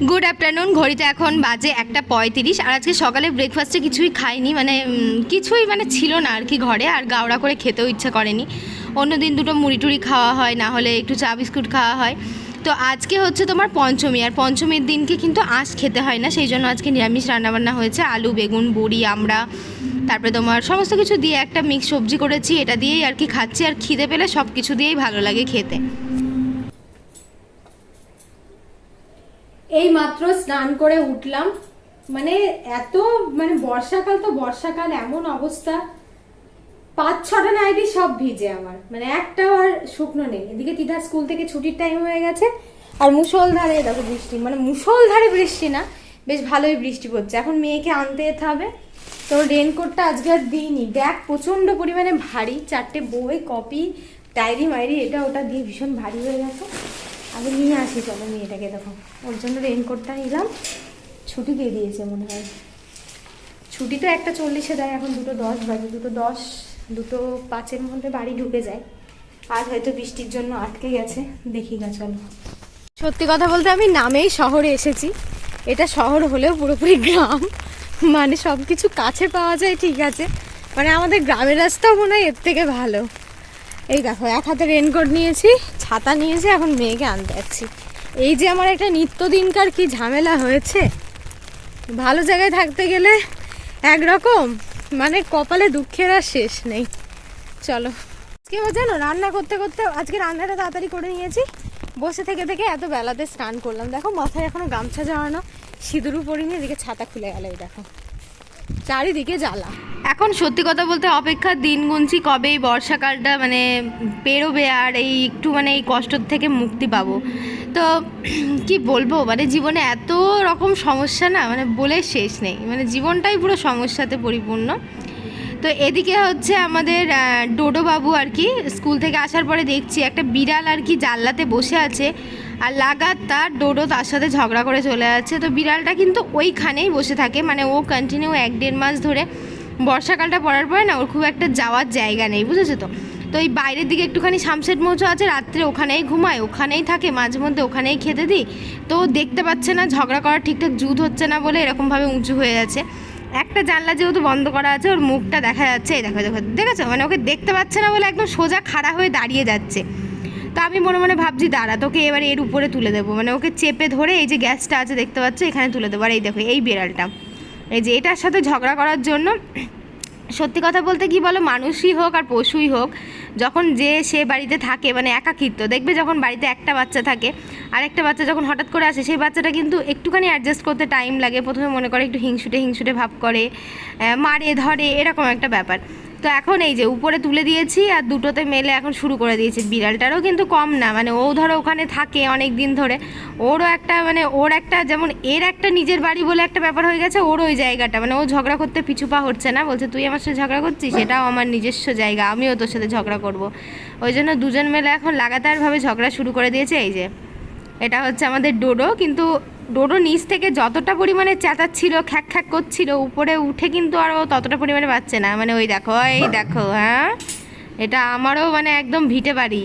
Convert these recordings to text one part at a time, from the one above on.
Good afternoon. ঘড়িতে এখন বাজে 1:35। আর আজকে সকালে ব্রেকফাস্টে কিছুই খাইনি, কিছুই ছিল না আর কি ঘরে, আর গাওড়া করে খেতেও ইচ্ছা করেনি। অন্য দিন দুটো মুড়ি টুড়ি খাওয়া হয়, না হলে একটু চা বিস্কুট খাওয়া হয়। তো আজকে হচ্ছে তোমার পঞ্চমী, আর পঞ্চমীর দিনকে কিন্তু আঁশ খেতে হয় না, সেই জন্য আজকে নিরামিষ রান্নাবান্না হয়েছে। আলু, বেগুন, বড়ি, আমড়া, তারপরে তোমার সমস্ত কিছু দিয়ে একটা মিক্স সবজি করেছি, এটা দিয়েই আর কি খাচ্ছি। আর খিদে পেলে সব কিছু দিয়েই ভালো লাগে খেতে। এই মাত্র স্নান করে উঠলাম, এত বর্ষাকাল, তো বর্ষাকাল এমন অবস্থা, 5-6টা নাইটি সব ভিজে আমার, একটাও আর শুকনো নেই। এদিকে তিতার স্কুল থেকে ছুটির টাইম হয়ে গেছে, আর মুষলধারে দেখো বৃষ্টি, মুষলধারে বৃষ্টি না, বেশ ভালোই বৃষ্টি পড়ছে। এখন মেয়েকে আনতে যেতে হবে, তো রেনকোটটা আজকে আর দিইনি। ব্যাগ প্রচন্ড পরিমাণে ভারী, 4টে বই, কপি, ডায়েরি মাইরি, এটা ওটা দিয়ে ভীষণ ভারী হয়ে গেছে। আগে নিয়ে আসি, চলো মেয়েটাকে। দেখো ওর জন্য রেনকোটটা নিলাম। ছুটি দিয়ে দিয়েছে মনে হয়, ছুটি তো 1:40-এ দেয়, এখন 2:10 বাজে, 2:10 2:05-এর মধ্যে বাড়ি ঢুকে যায়। আজ হয়তো বৃষ্টির জন্য আটকে গেছে, দেখি গা চলো। সত্যি কথা বলতে আমি নামেই শহরে এসেছি, এটা শহর হলেও পুরোপুরি গ্রাম, সব কিছু কাছে পাওয়া যায়, ঠিক আছে, আমাদের গ্রামের রাস্তাও মনে হয় এর থেকে ভালো। এই দেখো, এক হাতে রেনকোট নিয়েছি, ছাতা নিয়েছি, এখন মেয়েকে আনতে যাচ্ছি। এই যে আমার একটা নিত্যদিনকার কি ঝামেলা হয়েছে, ভালো জায়গায় থাকতে গেলে একরকম, কপালে দুঃখের আর শেষ নেই। চলো, আজকে জানো রান্না করতে করতে আজকে রান্নাটা তাড়াতাড়ি করে নিয়েছি, বসে থেকে থেকে এত বেলাতে স্নান করলাম। দেখো মাথায় এখনো গামছা জড়ানো, সিঁদুরও পরিনি, এদিকে ছাতা খুলে গেল, এই দেখো চারিদিকে জ্বালা। এখন সত্যি কথা বলতে অপেক্ষার দিন গুনছি, কবে এই বর্ষাকালটা পেরোবে আর এই একটু এই কষ্টর থেকে মুক্তি পাবো। তো কি বলবো, জীবনে এত রকম সমস্যা না, বলে শেষ নেই, জীবনটাই পুরো সমস্যাতে পরিপূর্ণ। তো এদিকে হচ্ছে আমাদের ডোডো বাবু আর কি স্কুল থেকে আসার পরে দেখছি একটা বিড়াল আর কি জানলাতে বসে আছে, আর লাগাতার ডোডো তার সাথে ঝগড়া করে চলে যাচ্ছে। তো বিড়ালটা কিন্তু ওইখানেই বসে থাকে, ও কন্টিনিউ 1-1.5 মাস ধরে, বর্ষাকালটা পড়ার পরে না ওর খুব একটা যাওয়ার জায়গা নেই, বুঝেছো তো। তো এই বাইরের দিকে একটুখানি সামসেট মৌচো আছে, রাত্রে ওখানেই ঘুমায়, ওখানেই থাকে, মাঝে মধ্যে ওখানেই খেতে দিই। তো দেখতে পাচ্ছে না, ঝগড়া করার ঠিকঠাক জুত হচ্ছে না বলে এরকমভাবে উঁচু হয়ে যাচ্ছে। একটা জানলা যেহেতু বন্ধ করা আছে, ওর মুখটা দেখা যাচ্ছে, এই দেখো দেখো, দেখেছো, ওকে দেখতে পাচ্ছে না বলে একদম সোজা খাড়া হয়ে দাঁড়িয়ে যাচ্ছে। তো আমি মনে মনে ভাবছি, দাঁড়া তোকে এবারে এর উপরে তুলে দেবো, ওকে চেপে ধরে, এই যে গ্যাসটা আছে দেখতে পাচ্ছ, এখানে তুলে দেবো। আর এই দেখো এই বিড়ালটা, এই যে এটার সাথে ঝগড়া করার জন্য, সত্যি কথা বলতে কি বলো, মানুষই হোক আর পশুই হোক, যখন সে বাড়িতে থাকে, একাকিত্ব, দেখবে যখন বাড়িতে একটা বাচ্চা থাকে আর একটা বাচ্চা যখন হঠাৎ করে আসে, সেই বাচ্চাটা কিন্তু একটুখানি অ্যাডজাস্ট করতে টাইম লাগে। প্রথমে মনে করে একটু হিংসুটে ভাব করে, মারে ধরে, এরকম একটা ব্যাপার। তো এখন এই যে উপরে তুলে দিয়েছি, আর দুটোতে মেলে এখন শুরু করে দিয়েছি। বিড়ালটারও কিন্তু কম না, ও ধরো ওখানে থাকে অনেক দিন ধরে, ওরও একটা ওর একটা যেমন এর একটা নিজের বাড়ি বলে একটা ব্যাপার হয়ে গেছে, ওর ওই জায়গাটা, ও ঝগড়া করতে পিছু পা হচ্ছে না, বলছে তুই আমার সাথে ঝগড়া করছিস, সেটাও আমার নিজস্ব জায়গা, আমিও তোর সাথে ঝগড়া করব। ওই জন্য দুজন মেলে এখন লাগাতারভাবে ঝগড়া শুরু করে দিয়েছে। এই যে এটা হচ্ছে আমাদের ডোডো, কিন্তু ডোডো নিচ থেকে যতটা পরিমাণে চেঁচাচ্ছিল, খ্যাক খ্যাক করছিল, উপরে উঠে কিন্তু আরও ততটা পরিমাণে পাচ্ছে না। ওই দেখো, এই দেখো, হ্যাঁ এটা আমারও একদম ভিটে বাড়ি,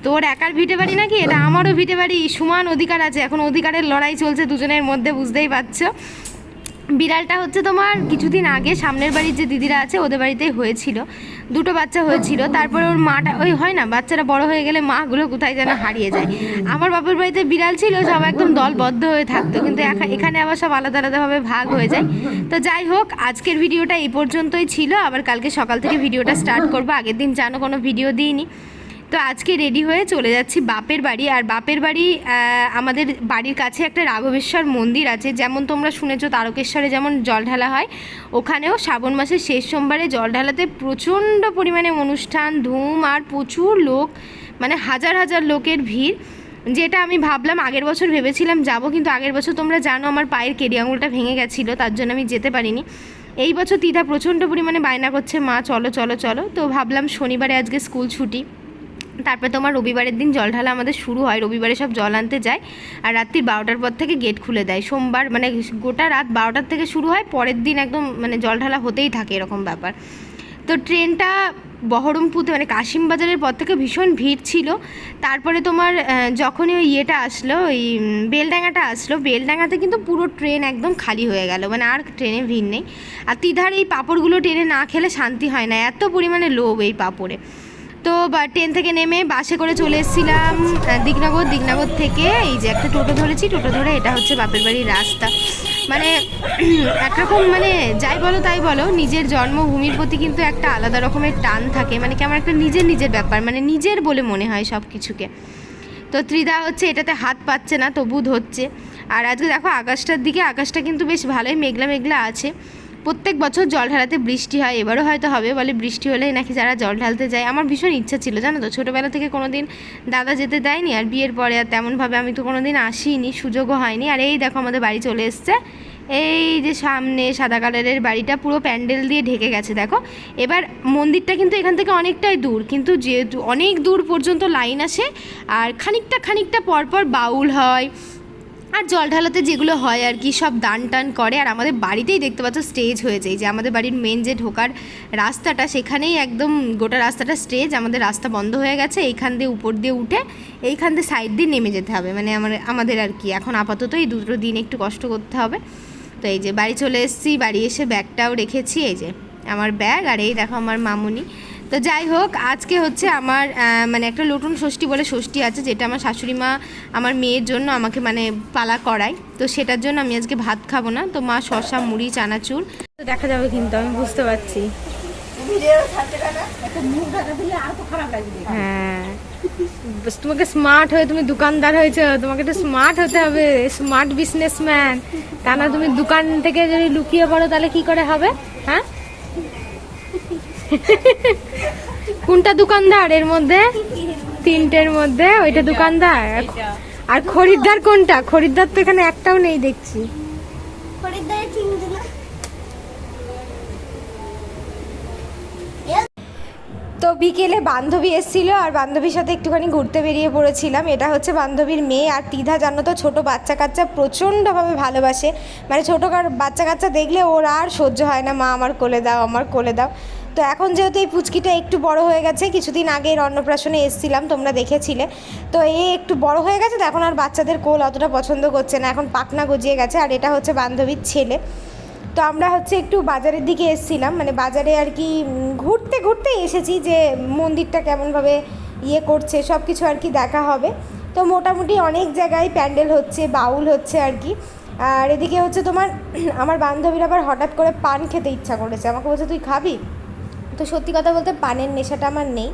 তোর একার ভিটে বাড়ি নাকি, এটা আমারও ভিটে বাড়ি, সমান অধিকার আছে। এখন অধিকারের লড়াই চলছে দুজনের মধ্যে, বুঝতেই পারছো। বিড়ালটা হচ্ছে তোমার কিছুদিন আগে সামনের বাড়ির যে দিদিরা আছে ওদের বাড়িতেই হয়েছিল, দুটো বাচ্চা হয়েছিল। তারপরে ওর মাটা, ওই হয় না বাচ্চারা বড় হয়ে গেলে মাগুলো কোথায় যেন হারিয়ে যায়। আমার বাপের বাড়িতে বিড়াল ছিল, সব একদম দলবদ্ধ হয়ে থাকতো, কিন্তু এখানে আবার সব আলাদা আলাদাভাবে ভাগ হয়ে যায়। তো যাই হোক, আজকের ভিডিওটা এই পর্যন্তই ছিল, আবার কালকে সকাল থেকে ভিডিওটা স্টার্ট করবো। আগের দিন জানো কোনো ভিডিও দিইনি, তো আজকে রেডি হয়ে চলে যাচ্ছি বাপের বাড়ি। আর বাপের বাড়ি আমাদের বাড়ির কাছে একটা রাঘবেশ্বর মন্দির আছে, যেমন তোমরা শুনেছো তারকেশ্বরে যেমন জল ঢালা হয়, ওখানেও শ্রাবণ মাসের শেষ সোমবারে জল ঢালাতে প্রচণ্ড পরিমাণে অনুষ্ঠান, ধুম, আর প্রচুর লোক, হাজার হাজার লোকের ভিড়। যেটা আমি ভাবলাম, আগের বছর ভেবেছিলাম যাব, কিন্তু আগের বছর তোমরা জানো আমার পায়ের কেডি আঙুলটা ভেঙে গেছিলো, তার জন্য আমি যেতে পারিনি। এই বছর তিথা প্রচণ্ড পরিমাণে বায়না করছে, মা চলো চলো চলো, তো ভাবলাম শনিবারে আজকে স্কুল ছুটি, তারপরে তোমার রবিবারের দিন জল ঢালা আমাদের শুরু হয়, রবিবারে সব জল আনতে যায়, আর রাত্রি 12টার পর থেকে গেট খুলে দেয়। সোমবার গোটা রাত 12টার থেকে শুরু হয়, পরের দিন একদম জল ঢালা হতেই থাকে, এরকম ব্যাপার। তো ট্রেনটা বহরমপুরে মানে কাশিমবাজারের পর থেকে ভীষণ ভিড় ছিল। তারপরে তোমার যখনই ওই ইয়েটা আসলো, ওই বেলডাঙাটা আসলো, বেলডাঙাতে কিন্তু পুরো ট্রেন একদম খালি হয়ে গেল, মানে আর ট্রেনে ভিড় নেই। আর তিধার এই পাঁপড়গুলো ট্রেনে না খেলে শান্তি হয় না, এত পরিমাণে লোভ এই পাঁপড়ে। তো ট্রেন থেকে নেমে বাসে করে চলে এসেছিলাম দিগনগর থেকে এই যে একটা টোটো ধরেছি, টোটো ধরে এটা হচ্ছে বাপের বাড়ির রাস্তা। মানে একরকম মানে যাই বলো তাই বলো, নিজের জন্মভূমির প্রতি কিন্তু একটা আলাদা রকমের টান থাকে, মানে কেমন একটা নিজের ব্যাপার, মানে নিজের বলে মনে হয় সব কিছুকে। তো ত্রিধা হচ্ছে এটাতে হাত পাচ্ছে না, তবু ধরছে। আর আজকে দেখো আকাশটার দিকে, আকাশটা কিন্তু বেশ ভালোই মেঘলা মেঘলা আছে। প্রত্যেক বছর জল ঢালাতে বৃষ্টি হয়, এবারও হয়তো হবে, বলে বৃষ্টি হলেই নাকি যারা জল ঢালতে যায়। আমার ভীষণ ইচ্ছা ছিল জানো তো, ছোটোবেলা থেকে কোনো দিন দাদা যেতে দেয়নি, আর বিয়ের পরে আর তেমনভাবে আমি তো কোনো দিন আসিনি, সুযোগও হয়নি। আর এই দেখো আমাদের বাড়ি চলে এসছে, এই যে সামনে সাদা কালারের বাড়িটা পুরো প্যান্ডেল দিয়ে ঢেকে গেছে দেখো। এবার মন্দিরটা কিন্তু এখান থেকে অনেকটাই দূর, কিন্তু যেহেতু অনেক দূর পর্যন্ত লাইন আসে, আর খানিকটা পরপর বাউল হয়, আর জল ঢালাতে যেগুলো হয় আর কি সব দান টান করে। আর আমাদের বাড়িতেই দেখতে পাচ্ছ স্টেজ হয়েছে, এই যে আমাদের বাড়ির মেন যে ঢোকার রাস্তাটা, সেখানেই একদম গোটা রাস্তাটা স্টেজ। আমাদের রাস্তা বন্ধ হয়ে গেছে, এইখান দিয়ে উপর দিয়ে উঠে এইখান দিয়ে সাইড দিয়ে নেমে যেতে হবে, মানে আমাদের আর কি এখন আপাতত এই দুটো দিন একটু কষ্ট করতে হবে। তো এই যে বাড়ি চলে এসেছি, বাড়ি এসে ব্যাগটাও রেখেছি, এই যে আমার ব্যাগ, আর এই দেখো আমার মামুনি। তো যাই হোক, আজকে হচ্ছে আমার মানে একটা লটুন ষষ্ঠী বলে ষষ্ঠী আছে, যেটা আমার শাশুড়ি মা আমার মেয়ের জন্য আমাকে মানে পালা করায়, তো সেটার জন্য আমি আজকে ভাত খাবো না। তো মা শসা মুড়ি চানাচুর তো দেখা যাবে, কিন্তু আমি বুঝতে পারছি। হ্যাঁ, তোমাকে স্মার্ট হয়ে, তুমি দোকানদার হয়েছো, তোমাকে একটু স্মার্ট হতে হবে, স্মার্ট বিজনেসম্যান। তা না তুমি দোকান থেকে যদি লুকিয়ে পড়ো তাহলে কি করে হবে? হ্যাঁ, কোনটা দোকানদার এর মধ্যে? তিনটের মধ্যে ওইটা দোকানদার, আর খরিদ্দার কোনটা? খরিদ্দার তো এখানে একটাও নেই দেখছি। তো বিকেলে বান্ধবী এসেছিল, আর বান্ধবীর সাথে একটুখানি ঘুরতে বেরিয়ে পড়েছিলাম। এটা হচ্ছে বান্ধবীর মেয়ে। আর তিধা জানো তো ছোটো বাচ্চা কাচ্চা প্রচণ্ডভাবে ভালোবাসে, মানে ছোটো বাচ্চা কাচ্চা দেখলে ওর আর সহ্য হয় না, মা আমার কোলে দাও, আমার কোলে দাও। তো এখন যেহেতু এই পুচকিটা একটু বড় হয়ে গেছে, কিছুদিন আগে এর অন্নপ্রাশনে এসেছিলাম, তোমরা দেখেছিলে, তো এ একটু বড় হয়ে গেছে, তো এখন আর বাচ্চাদের কোল অতটা পছন্দ করছে না, এখন পাখনা গজিয়ে গেছে। আর এটা হচ্ছে বান্ধবীর ছেলে। তো আমরা হচ্ছে একটু বাজারের দিকে এসেছিলাম, মানে বাজারে আর কি ঘুরতে এসেছি, যে মন্দিরটা কেমনভাবে ইয়ে করছে সব কিছু আর কি দেখা হবে। তো মোটামুটি অনেক জায়গায় প্যান্ডেল হচ্ছে, বাউল হচ্ছে আর কি। আর এদিকে হচ্ছে তোমার আমার বান্ধবীর আবার হঠাৎ করে পান খেতে ইচ্ছা করেছে, আমাকে বলছে তুই খাবি? তো সত্যি কথা বলতে পানের নেশাটা আমার নেই,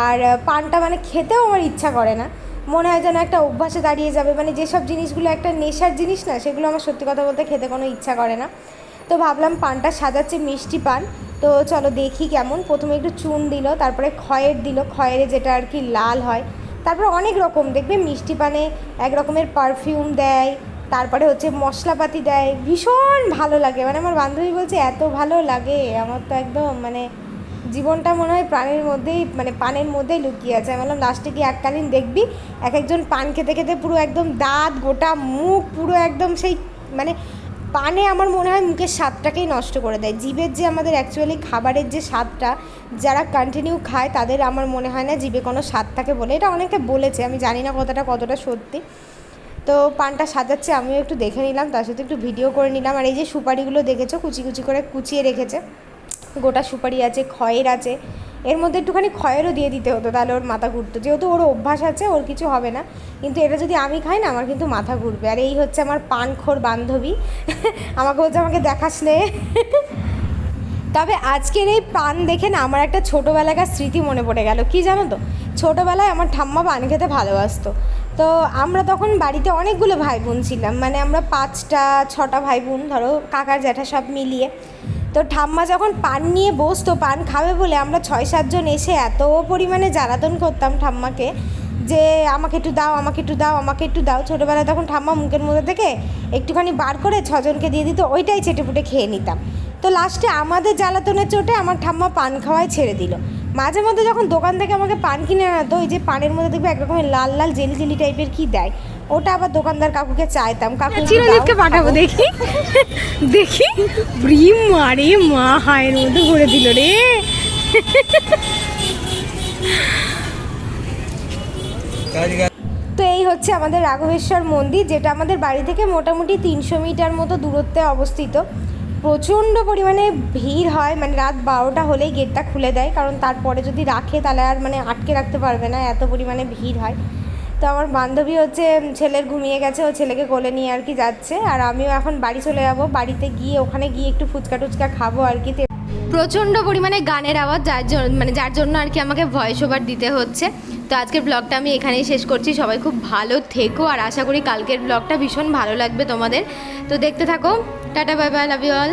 আর পানটা মানে খেতেও আমার ইচ্ছা করে না, মনে হয় যেন একটা অভ্যাসে দাঁড়িয়ে যাবে, মানে যেসব জিনিসগুলো একটা নেশার জিনিস না, সেগুলো আমার সত্যি কথা বলতে খেতে কোনো ইচ্ছা করে না। তো ভাবলাম পানটা সাজাচ্ছে মিষ্টি পান, তো চলো দেখি কেমন। প্রথমে একটু চুন দিল, তারপরে খয়ের দিল, খয়েরে যেটা আর কি লাল হয়, তারপরে অনেক রকম দেখবে মিষ্টি পানে এক রকমের পারফিউম দেয়, তারপরে হচ্ছে মশলাপাতি দেয়, ভীষণ ভালো লাগে। মানে আমার বান্ধবী বলছে এত ভালো লাগে, আমার তো একদম মানে জীবনটা মনে হয় প্রাণের মধ্যেই, মানে পানের মধ্যেই লুকিয়ে আছে। আমি বললাম লাস্টে কি এককালীন দেখবি এক একজন পান খেতে খেতে পুরো একদম দাঁত গোটা মুখ পুরো একদম সেই মানে পানে আমার মনে হয় মুখের স্বাদটাকেই নষ্ট করে দেয়। জিভের যে আমাদের অ্যাকচুয়ালি খাবারের যে স্বাদটা যারা কন্টিনিউ খায় তাদের আমার মনে হয় না জিভে কোনো স্বাদ থাকে বলে, এটা অনেকে বলেছে, আমি জানি না কতটা সত্যি। তো পানটা সাজাচ্ছে, আমিও একটু দেখে নিলাম, তার সাথে একটু ভিডিও করে নিলাম। আর এই যে সুপারিগুলো দেখেছো কুচি কুচি করে কুচিয়ে রেখেছে, গোটা সুপারি আছে, খয়ের আছে, এর মধ্যে একটুখানি খয়েরও দিয়ে দিতে হতো, তাহলে ওর মাথা ঘুরতো, যেহেতু ওর অভ্যাস আছে ওর কিছু হবে না, কিন্তু এটা যদি আমি খাই না আমার কিন্তু মাথা ঘুরবে। আর এই হচ্ছে আমার পানখোর বান্ধবী আমাকে বলছে আমাকে দেখাসলে তবে আজকের এই পান দেখে না আমার একটা ছোটোবেলাকার স্মৃতি মনে পড়ে গেল। কি জানো তো, ছোটোবেলায় আমার ঠাম্মা পান খেতে ভালোবাসতো। তো আমরা তখন বাড়িতে অনেকগুলো ভাই বোন ছিলাম, মানে আমরা 5-6টা ভাই বোন, ধরো কাকা জ্যাঠা সব মিলিয়ে। তো ঠাম্মা যখন পান নিয়ে বসতো পান খাবে বলে, আমরা 6-7 জন এসে এত পরিমাণে জ্বালাতন করতাম ঠাম্মাকে যে আমাকে একটু দাও, আমাকে একটু দাও, আমাকে একটু দাও। ছোটোবেলায় তখন ঠাম্মা মুখের মধ্যে থেকে একটুখানি বার করে 6 জনকে দিয়ে দিত, ওইটাই চেটেপুটে খেয়ে নিতাম। তো লাস্টে আমাদের জ্বালাতনের চোটে আমার ঠাম্মা পান খাওয়াই ছেড়ে দিল। মাঝে মধ্যে যখন দোকান থেকে আমাকে পান কিনে আনতো, ওই যে পানের মধ্যে দেখবে একরকমের লাল লাল জেলি জেলি টাইপের কি দেয়, ওটা আবার দোকানদার কাকুকে চাইতাম, কাকু চিরঞ্জিতকে পাঠাবো দেখি দেখি মারে মা হায়ের মধ্যে ভরে দিল রে, তো এই হচ্ছে আমাদের রাঘবেশ্বর মন্দির, যেটা আমাদের বাড়ি থেকে মোটামুটি 300 মিটার মতো দূরত্বে অবস্থিত। প্রচণ্ড পরিমাণে ভিড় হয়, মানে রাত 12টা হলেই গেটটা খুলে দেয়, কারণ তারপরে যদি রাখে তাহলে আর মানে আটকে রাখতে পারবে না, এত পরিমাণে ভিড় হয়। তো আমার বান্ধবী হচ্ছে ছেলের ঘুমিয়ে গেছে, ও ছেলেকে কোলে নিয়ে আর কি যাচ্ছে, আর আমিও এখন বাড়ি চলে যাব। বাড়িতে গিয়ে ওখানে গিয়ে একটু ফুচকা টুচকা খাবো আর কি। প্রচণ্ড পরিমাণে গানের আওয়াজ, যার জন্য আর কি আমাকে ভয়েস ওভার দিতে হচ্ছে। তো আজকের ব্লগটা আমি এখানেই শেষ করছি। সবাই খুব ভালো থেকো, আর আশা করি কালকের ব্লগটা ভীষণ ভালো লাগবে তোমাদের। তো দেখতে থাকো। Tata, bye bye, love you all.